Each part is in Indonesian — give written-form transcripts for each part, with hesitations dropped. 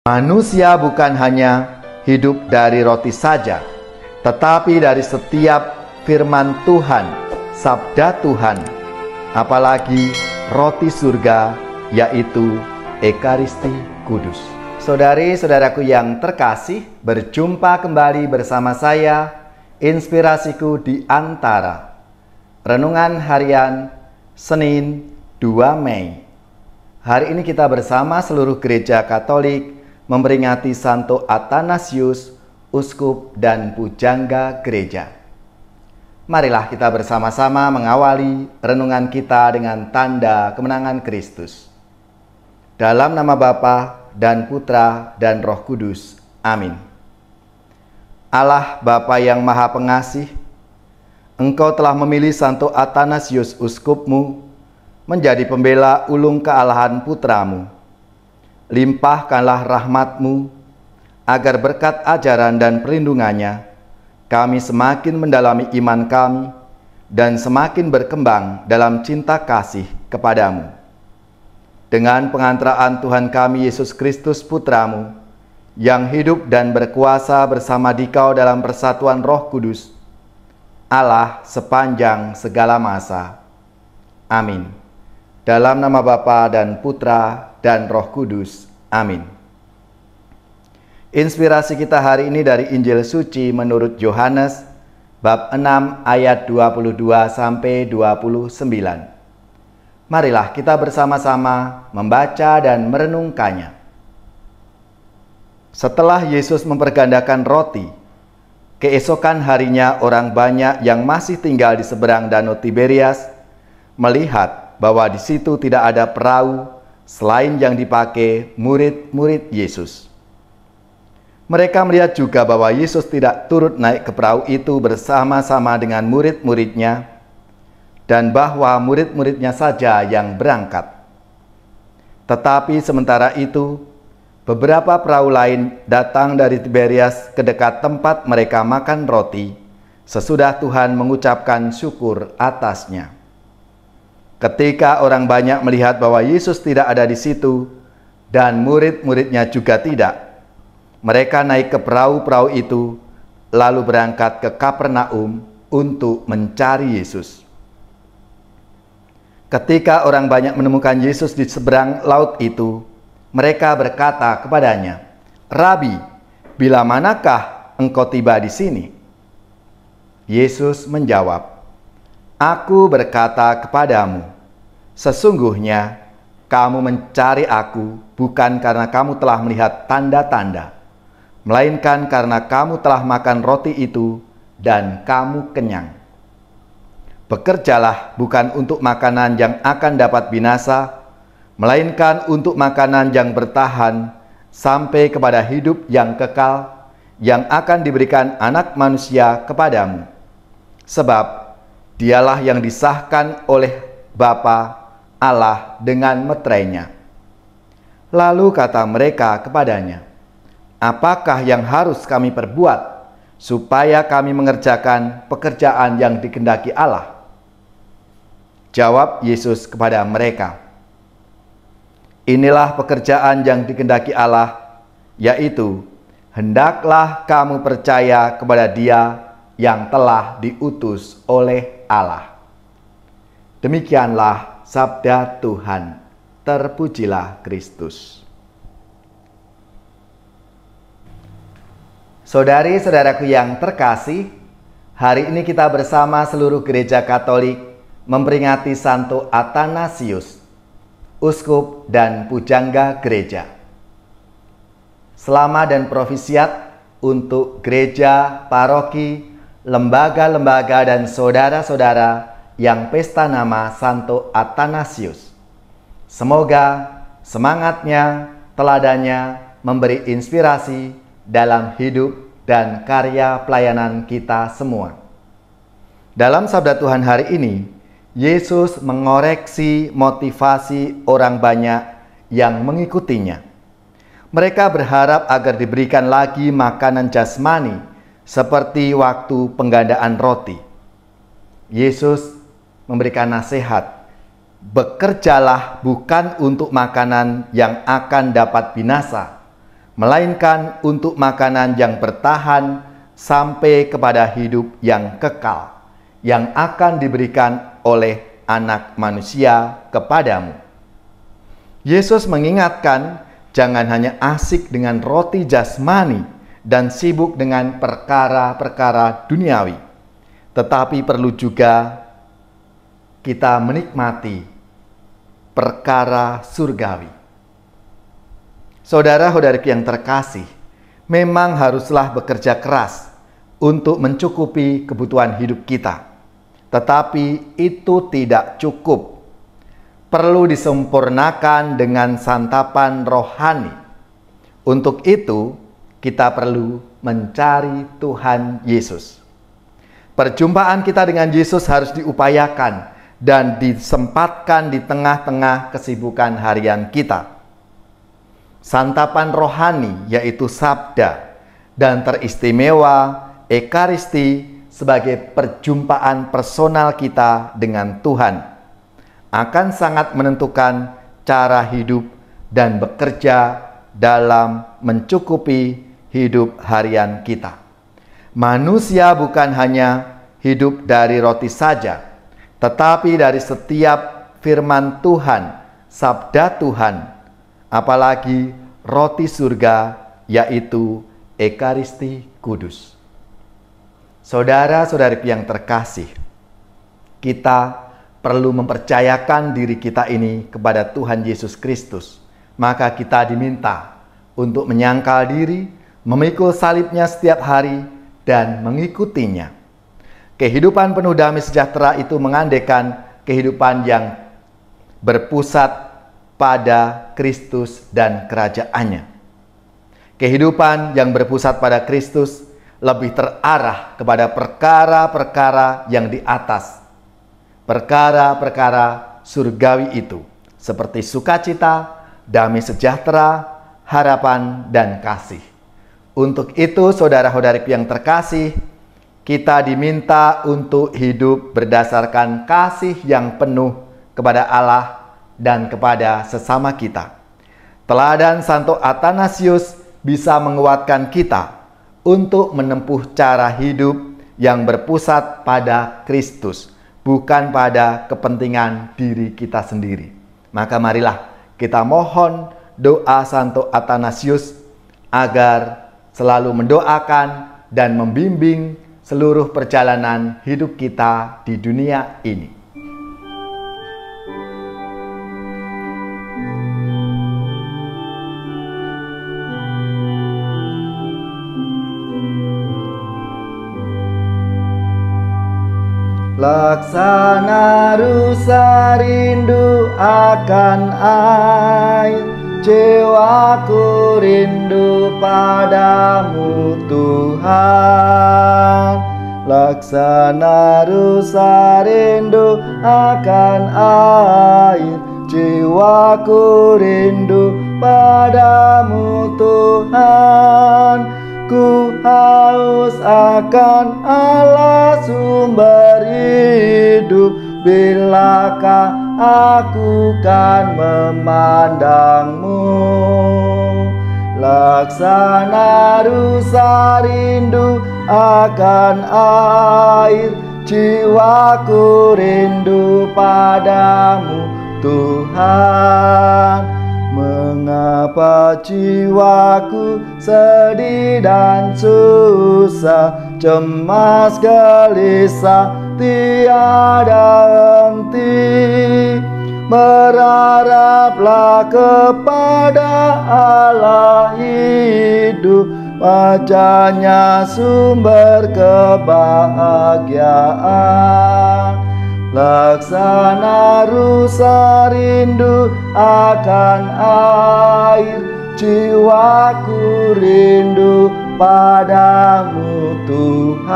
Manusia bukan hanya hidup dari roti saja, tetapi dari setiap firman Tuhan, sabda Tuhan, apalagi roti surga, yaitu Ekaristi Kudus. Saudari-saudaraku yang terkasih, berjumpa kembali bersama saya, Inspirasiku di Antara. Renungan harian Senin 2 Mei. Hari ini kita bersama seluruh gereja Katolik memperingati Santo Athanasius, uskup dan pujangga gereja. Marilah kita bersama-sama mengawali renungan kita dengan tanda kemenangan Kristus. Dalam nama Bapa dan Putra dan Roh Kudus. Amin. Allah Bapa yang Maha Pengasih, Engkau telah memilih Santo Athanasius uskupmu menjadi pembela ulung kealahan putramu. Limpahkanlah rahmat-Mu, agar berkat ajaran dan perlindungannya, kami semakin mendalami iman kami, dan semakin berkembang dalam cinta kasih kepadamu. Dengan pengantaraan Tuhan kami Yesus Kristus Putramu, yang hidup dan berkuasa bersama Dikau dalam persatuan Roh Kudus, Allah sepanjang segala masa. Amin. Dalam nama Bapa dan Putra dan Roh Kudus. Amin. Inspirasi kita hari ini dari Injil Suci menurut Yohanes bab 6 ayat 22 sampai 29. Marilah kita bersama-sama membaca dan merenungkannya. Setelah Yesus mempergandakan roti, keesokan harinya orang banyak yang masih tinggal di seberang Danau Tiberias melihat bahwa di situ tidak ada perahu selain yang dipakai murid-murid Yesus. Mereka melihat juga bahwa Yesus tidak turut naik ke perahu itu bersama-sama dengan murid-muridnya, dan bahwa murid-muridnya saja yang berangkat. Tetapi sementara itu, beberapa perahu lain datang dari Tiberias ke dekat tempat mereka makan roti, sesudah Tuhan mengucapkan syukur atasnya. Ketika orang banyak melihat bahwa Yesus tidak ada di situ dan murid-muridnya juga tidak, mereka naik ke perahu-perahu itu lalu berangkat ke Kapernaum untuk mencari Yesus. Ketika orang banyak menemukan Yesus di seberang laut itu, mereka berkata kepadanya, "Rabi, bila manakah engkau tiba di sini?" Yesus menjawab, "Aku berkata kepadamu, sesungguhnya kamu mencari aku bukan karena kamu telah melihat tanda-tanda, melainkan karena kamu telah makan roti itu dan kamu kenyang. Bekerjalah bukan untuk makanan yang akan dapat binasa, melainkan untuk makanan yang bertahan sampai kepada hidup yang kekal, yang akan diberikan Anak Manusia kepadamu. Sebab dialah yang disahkan oleh Bapa Allah dengan meterainya." Lalu kata mereka kepadanya, "Apakah yang harus kami perbuat supaya kami mengerjakan pekerjaan yang dikehendaki Allah?" Jawab Yesus kepada mereka, "Inilah pekerjaan yang dikehendaki Allah, yaitu hendaklah kamu percaya kepada Dia yang telah diutus oleh Allah." Demikianlah sabda Tuhan. Terpujilah Kristus. Saudari-saudaraku yang terkasih, hari ini kita bersama seluruh gereja Katolik memperingati Santo Athanasius, uskup dan pujangga gereja. Selamat dan profisiat untuk gereja, paroki, lembaga-lembaga dan saudara-saudara yang pesta nama Santo Athanasius. Semoga semangatnya, teladannya memberi inspirasi dalam hidup dan karya pelayanan kita semua. Dalam sabda Tuhan hari ini, Yesus mengoreksi motivasi orang banyak yang mengikutinya. Mereka berharap agar diberikan lagi makanan jasmani seperti waktu penggandaan roti. Yesus memberikan nasihat, "Bekerjalah bukan untuk makanan yang akan dapat binasa, melainkan untuk makanan yang bertahan sampai kepada hidup yang kekal, yang akan diberikan oleh Anak Manusia kepadamu. Yesus mengingatkan, jangan hanya asik dengan roti jasmani dan sibuk dengan perkara-perkara duniawi, tetapi perlu juga kita menikmati perkara surgawi. Saudara-saudariku yang terkasih, memang haruslah bekerja keras untuk mencukupi kebutuhan hidup kita. Tetapi itu tidak cukup. Perlu disempurnakan dengan santapan rohani. Untuk itu, kita perlu mencari Tuhan Yesus. Perjumpaan kita dengan Yesus harus diupayakan dan disempatkan di tengah-tengah kesibukan harian kita. Santapan rohani yaitu sabda, dan teristimewa Ekaristi sebagai perjumpaan personal kita dengan Tuhan akan sangat menentukan cara hidup dan bekerja dalam mencukupi hidup harian kita. Manusia bukan hanya hidup dari roti saja, tetapi dari setiap firman Tuhan, sabda Tuhan, apalagi roti surga, yaitu Ekaristi Kudus. Saudara-saudari yang terkasih, kita perlu mempercayakan diri kita ini kepada Tuhan Yesus Kristus. Maka kita diminta untuk menyangkal diri, memikul salibnya setiap hari, dan mengikutinya. Kehidupan penuh damai sejahtera itu mengandaikan kehidupan yang berpusat pada Kristus dan kerajaannya. Kehidupan yang berpusat pada Kristus lebih terarah kepada perkara-perkara yang di atas. Perkara-perkara surgawi itu, seperti sukacita, damai sejahtera, harapan, dan kasih. Untuk itu, saudara-saudariku yang terkasih, kita diminta untuk hidup berdasarkan kasih yang penuh kepada Allah dan kepada sesama kita. Teladan Santo Athanasius bisa menguatkan kita untuk menempuh cara hidup yang berpusat pada Kristus, bukan pada kepentingan diri kita sendiri. Maka marilah kita mohon doa Santo Athanasius agar selalu mendoakan dan membimbing seluruh perjalanan hidup kita di dunia ini. Laksana rusa rindu akan air, jiwaku rindu padamu Tuhan. Laksana rusa rindu akan air, jiwaku rindu padamu Tuhan. Ku haus akan Allah sumber hidup, bilakah aku kan memandangmu. Laksana rusa rindu akan air, jiwaku rindu padamu Tuhan. Mengapa jiwaku sedih dan susah, cemas gelisah tiada henti? Berharaplah kepada Allah hidup, wajahnya sumber kebahagiaan. Laksana rusa rindu akan air, jiwaku rindu padamu Tuhan.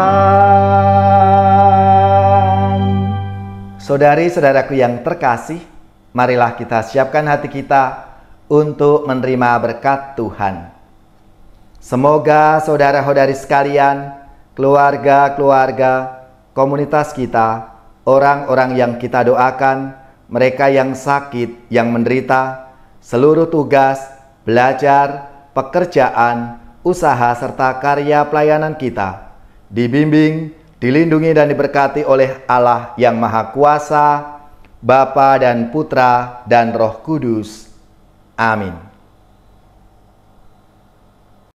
Saudari-saudaraku yang terkasih, marilah kita siapkan hati kita untuk menerima berkat Tuhan. Semoga saudara-saudari sekalian, keluarga-keluarga, komunitas kita, orang-orang yang kita doakan, mereka yang sakit, yang menderita, seluruh tugas, belajar, pekerjaan, usaha, serta karya pelayanan kita. Dibimbing, dilindungi dan diberkati oleh Allah yang Maha Kuasa, Bapa dan Putra dan Roh Kudus. Amin.